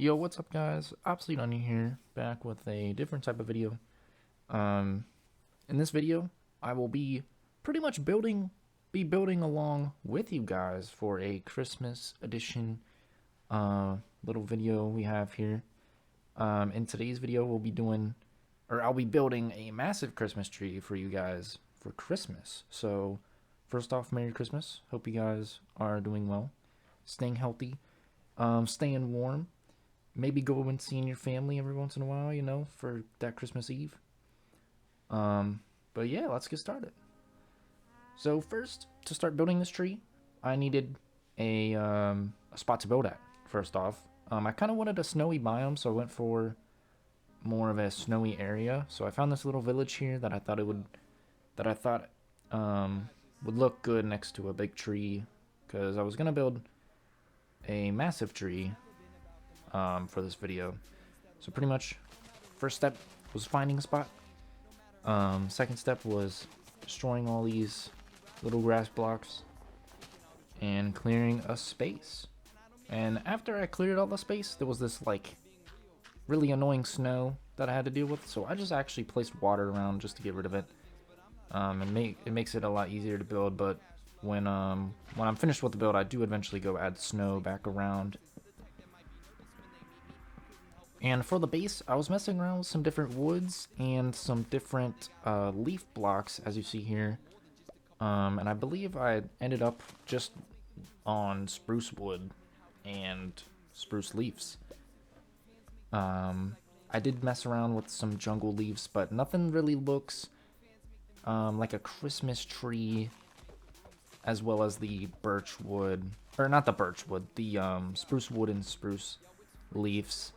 Yo, what's up guys? Obsolete Onion here, back with a different type of video. Um, in this video, I will be pretty much building along with you guys for a Christmas edition little video we have here. In today's video, I'll be building a massive Christmas tree for you guys for Christmas. So, first off, Merry Christmas. Hope you guys are doing well, staying healthy, staying warm, maybe go and seeing your family every once in a while, for that Christmas Eve. But yeah, let's get started. So first, to start building this tree, I needed a spot to build at. First off, I kind of wanted a snowy biome, so I went for more of a snowy area. So I found this little village here that I thought would look good next to a big tree, because I was gonna build a massive tree for this video. So pretty much, first step was finding a spot. Second step was destroying all these little grass blocks and clearing a space. And after I cleared all the space, there was this like really annoying snow that I had to deal with. So I just actually placed water around just to get rid of it. It makes it a lot easier to build. But when I'm finished with the build, I do eventually go add snow back around. And for the base, I was messing around with some different woods and some different leaf blocks, as you see here. And I believe I ended up just on spruce wood and spruce leaves. I did mess around with some jungle leaves, but nothing really looks like a Christmas tree, as well as the birch wood, or not the birch wood, the spruce wood and spruce leaves.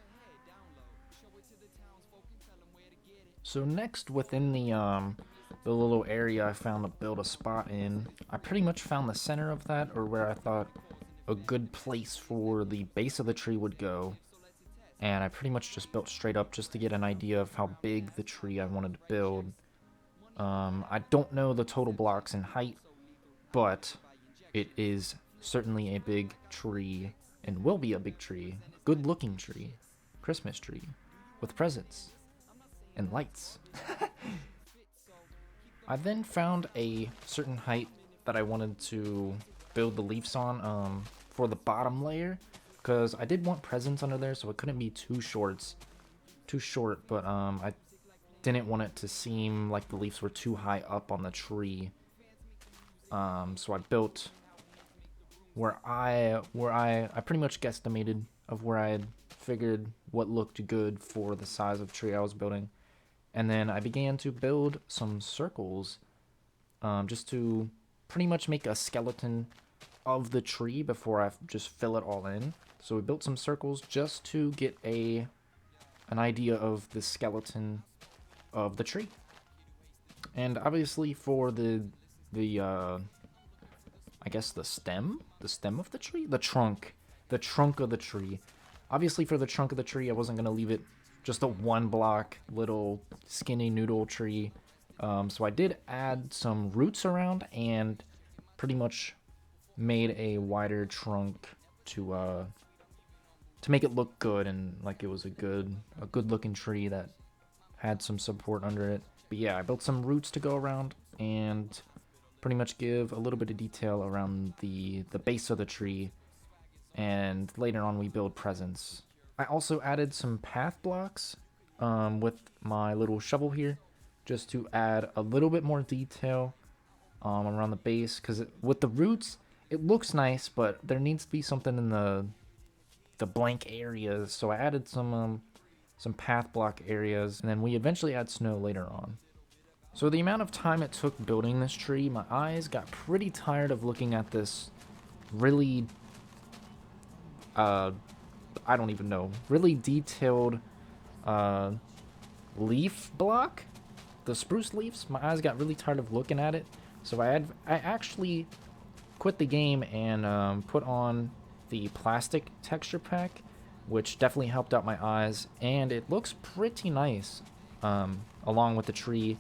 So next, within the little area I found to build a spot in, I pretty much found the center of that, or where I thought a good place for the base of the tree would go. And I pretty much just built straight up just to get an idea of how big the tree I wanted to build. I don't know the total blocks in height, but it is certainly a big tree, and will be a big tree, good looking tree, Christmas tree, with presents and lights. I then found a certain height that I wanted to build the leaves on for the bottom layer, because I did want presents under there, so it couldn't be too short, but I didn't want it to seem like the leaves were too high up on the tree. So I built where I pretty much guesstimated of where I had figured what looked good for the size of tree I was building. And then I began to build some circles, just to pretty much make a skeleton of the tree before I just fill it all in. So we built some circles just to get an idea of the skeleton of the tree. And obviously for the I guess the stem of the tree, the trunk of the tree. Obviously for the trunk of the tree, I wasn't gonna leave it just a one block little skinny noodle tree. So I did add some roots around and pretty much made a wider trunk to make it look good and like it was a good looking tree that had some support under it. But yeah, I built some roots to go around and pretty much give a little bit of detail around the base of the tree. And later on we build presents. I also added some path blocks with my little shovel here, just to add a little bit more detail around the base, because with the roots it looks nice, but there needs to be something in the blank areas. So I added some path block areas, and then we eventually add snow later on. So the amount of time it took building this tree, my eyes got pretty tired of looking at this really I don't even know, really detailed leaf block, the spruce leaves. My eyes got really tired of looking at it, so I actually quit the game and put on the plastic texture pack, which definitely helped out my eyes, and it looks pretty nice along with the tree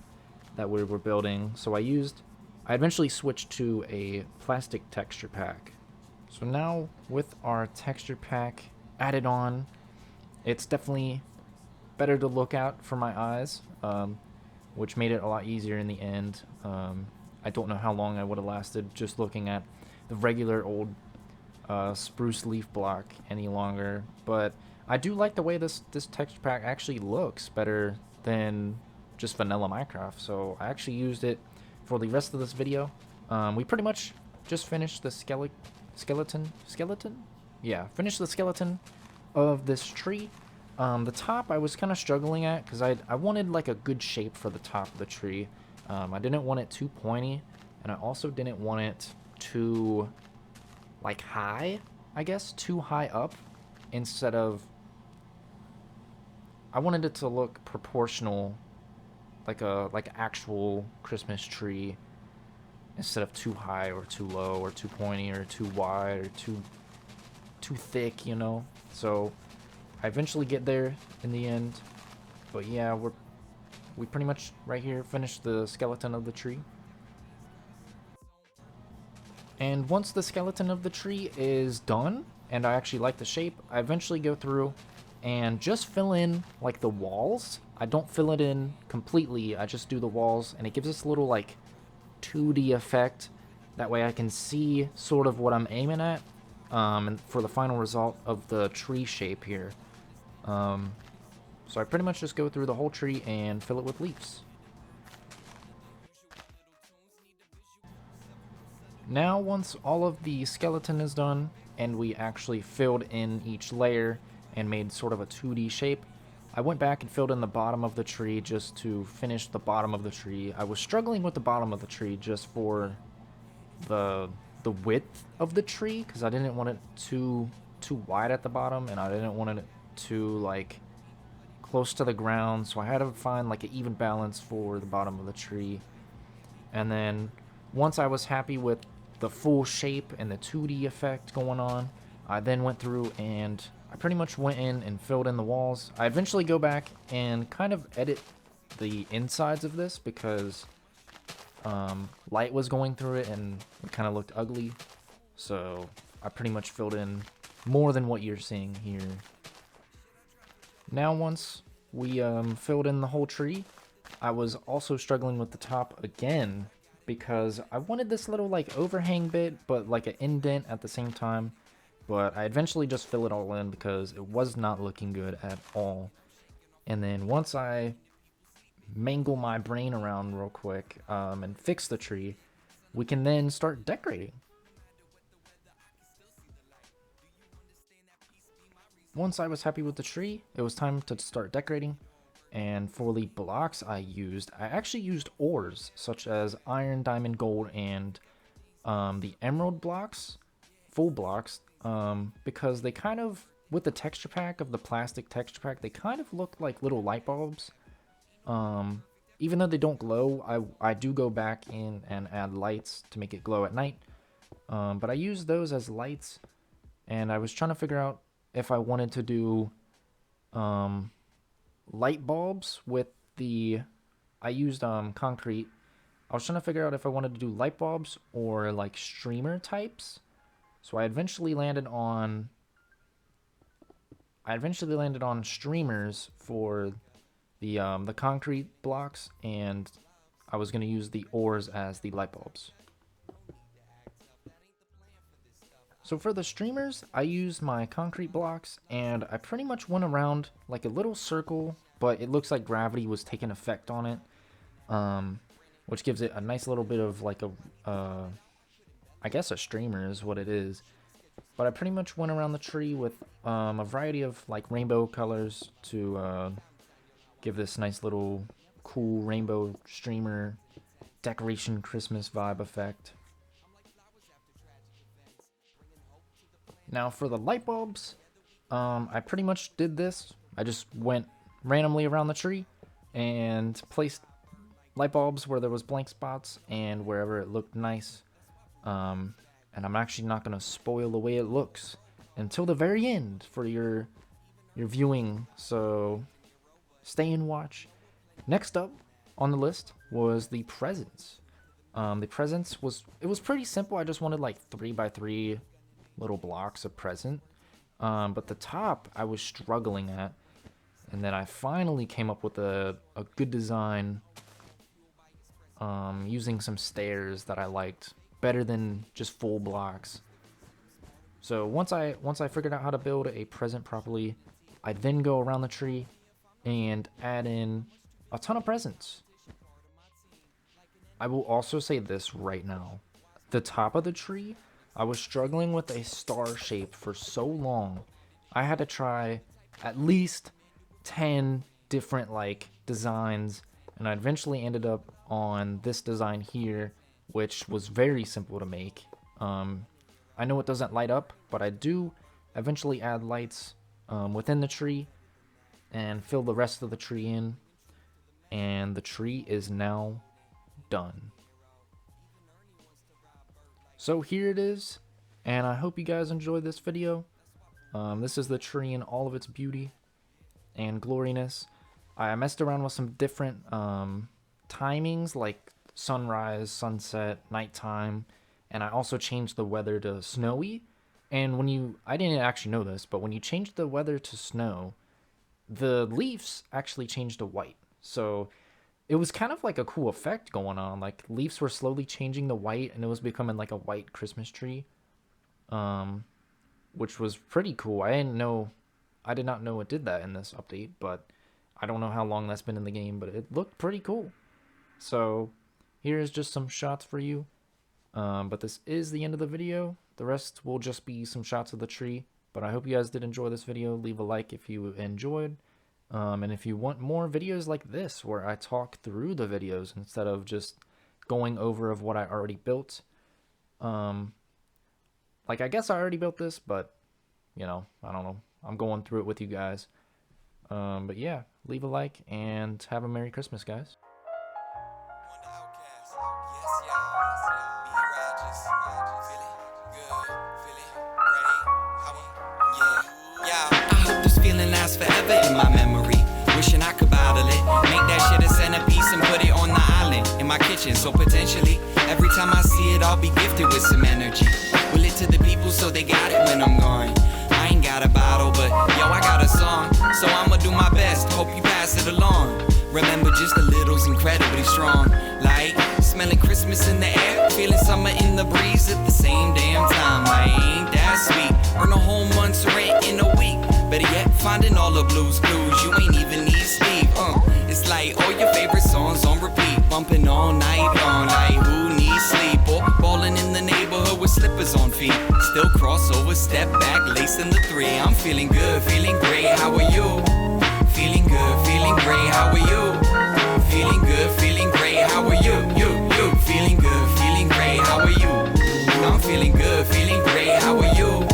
that we were building. So I eventually switched to a plastic texture pack. So now with our texture pack added on, It's definitely better to look at for my eyes, which made it a lot easier in the end. I don't know how long I would have lasted just looking at the regular old spruce leaf block any longer, but I do like the way this texture pack actually looks better than just vanilla Minecraft. So I actually used it for the rest of this video. We pretty much just finished the skeleton. Yeah, finished the skeleton of this tree. The top I was kind of struggling at because I wanted like a good shape for the top of the tree. I didn't want it too pointy, and I also didn't want it too like high, I guess, too high up instead of, I wanted it to look proportional, like a actual Christmas tree instead of too high or too low or too pointy or too wide or too thick, you know. So I eventually get there in the end. But yeah, we pretty much right here finished the skeleton of the tree. And once the skeleton of the tree is done, and I actually like the shape, I eventually go through and just fill in like the walls. I don't fill it in completely, I just do the walls, and it gives us a little like 2D effect. That way I can see sort of what I'm aiming at, and for the final result of the tree shape here. So I pretty much just go through the whole tree and fill it with leaves. Now, once all of the skeleton is done, and we actually filled in each layer and made sort of a 2D shape, I went back and filled in the bottom of the tree just to finish the bottom of the tree. I was struggling with the bottom of the tree just for the width of the tree, because I didn't want it too wide at the bottom, and I didn't want it too like close to the ground, so I had to find like an even balance for the bottom of the tree. And then once I was happy with the full shape and the 2D effect going on, I then went through and I pretty much went in and filled in the walls. I eventually go back and kind of edit the insides of this because light was going through it and it kind of looked ugly. So I pretty much filled in more than what you're seeing here. Now once we filled in the whole tree, I was also struggling with the top again because I wanted this little like overhang bit, but like an indent at the same time. But I eventually just fill it all in because it was not looking good at all. And then once I mangle my brain around real quick and fix the tree, we can then start decorating. Once I was happy with the tree, it was time to start decorating. And for the blocks I actually used ores such as iron, diamond, gold, and the emerald blocks, full blocks, because they kind of, with the texture pack of the plastic texture pack, they kind of look like little light bulbs. Even though they don't glow, I do go back in and add lights to make it glow at night. But I use those as lights, and I was trying to figure out if I wanted to do light bulbs with the, I used concrete. I was trying to figure out if I wanted to do light bulbs or like streamer types. So I eventually landed on streamers for the concrete blocks, and I was going to use the ores as the light bulbs. So for the streamers, I used my concrete blocks, and I pretty much went around like a little circle, but it looks like gravity was taking effect on it, which gives it a nice little bit of like I guess a streamer is what it is. But I pretty much went around the tree with a variety of like rainbow colors to give this nice little cool rainbow streamer decoration Christmas vibe effect. Now for the light bulbs, I pretty much did this. I just went randomly around the tree and placed light bulbs where there was blank spots and wherever it looked nice. And I'm actually not going to spoil the way it looks until the very end for your viewing, so stay and watch. Next up on the list was the presents. The presents was pretty simple. I just wanted like 3x3 little blocks of present. But the top I was struggling at, and then I finally came up with a good design using some stairs that I liked better than just full blocks. So once I figured out how to build a present properly, I then go around the tree and add in a ton of presents. I will also say this right now. The top of the tree, I was struggling with a star shape for so long. I had to try at least 10 different like designs, and I eventually ended up on this design here, which was very simple to make. I know it doesn't light up, but I do eventually add lights within the tree and fill the rest of the tree in, and the tree is now done. So here it is, and I hope you guys enjoyed this video. This is the tree in all of its beauty and gloriness. I messed around with some different timings like sunrise, sunset, nighttime, and I also changed the weather to snowy. And I didn't actually know this, but when you change the weather to snow, the leaves actually changed to white. So it was kind of like a cool effect going on. Like leaves were slowly changing to white, and it was becoming like a white Christmas tree, which was pretty cool. I did not know it did that in this update, but I don't know how long that's been in the game, but it looked pretty cool. So here's just some shots for you. But this is the end of the video. The rest will just be some shots of the tree. But I hope you guys did enjoy this video. Leave a like if you enjoyed. And if you want more videos like this, where I talk through the videos instead of just going over of what I already built. Like, I guess I already built this, but, you know, I don't know. I'm going through it with you guys. But yeah, leave a like and have a Merry Christmas, guys. Forever in my memory, wishing I could bottle it, make that shit a centerpiece and put it on the island in my kitchen. So potentially, every time I see it, I'll be gifted with some energy. Will it to the people so they got it when I'm gone. I ain't got a bottle, but yo, I got a song, so I'ma do my best. Hope you pass it along. Remember, just a little's incredibly strong. Like smelling Christmas in the air, feeling summer in the breeze at the same damn time. Like, ain't that sweet? Earn a whole month's rent in a week. Better yet, finding all the blues clues, you ain't even need sleep. It's like all your favorite songs on repeat, bumping all night long. Like who needs sleep? Or balling in the neighborhood with slippers on feet. Still crossover, step back, lacing the 3. I'm feeling good, feeling great. How are you? Feeling good, feeling great. How are you? Feeling good, feeling great. How are you? You feeling good, feeling great. How are you? I'm feeling good, feeling great. How are you?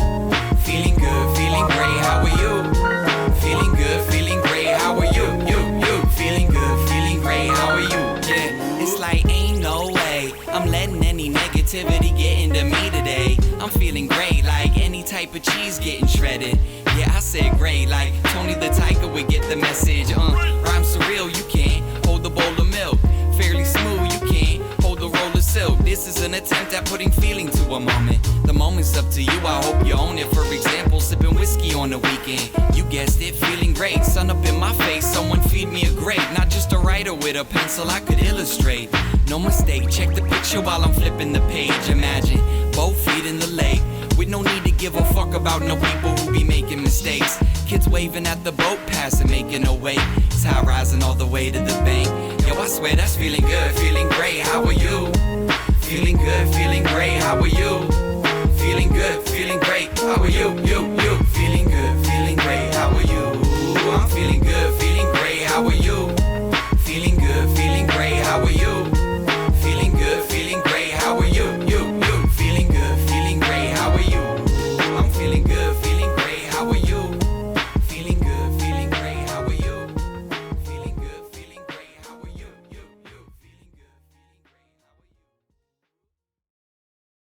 Feeling good, feeling great. How are you? Feeling good, feeling great. How are you? You feeling good, feeling great. How are you? Yeah, it's like ain't no way I'm letting any negativity get into me today. I'm feeling great, like any type of cheese getting shredded. Yeah, I said great, like Tony the Tiger would get the message. Rhyme surreal, you can't hold the bowl of milk. Fairly smooth, you can't hold the roll of silk. This is an attempt at putting feeling to a moment. The moment's up to you, I hope you own it. For example, sipping whiskey on the weekend. You guessed it, feeling great. Sun up in my face, someone feed me a grape. Not just a writer with a pencil, I could illustrate. No mistake, check the picture while I'm flipping the page. Imagine, both feet in the lake, with no need to give a fuck about no people who be making mistakes. Kids waving at the boat passing, making a way. Tide rising all the way to the bank. Yo, I swear that's feeling good, feeling great. How are you? Feeling good, feeling great. How are you? Feeling good, feeling great. How are you? You feeling good, feeling great. How are you? I'm feeling good,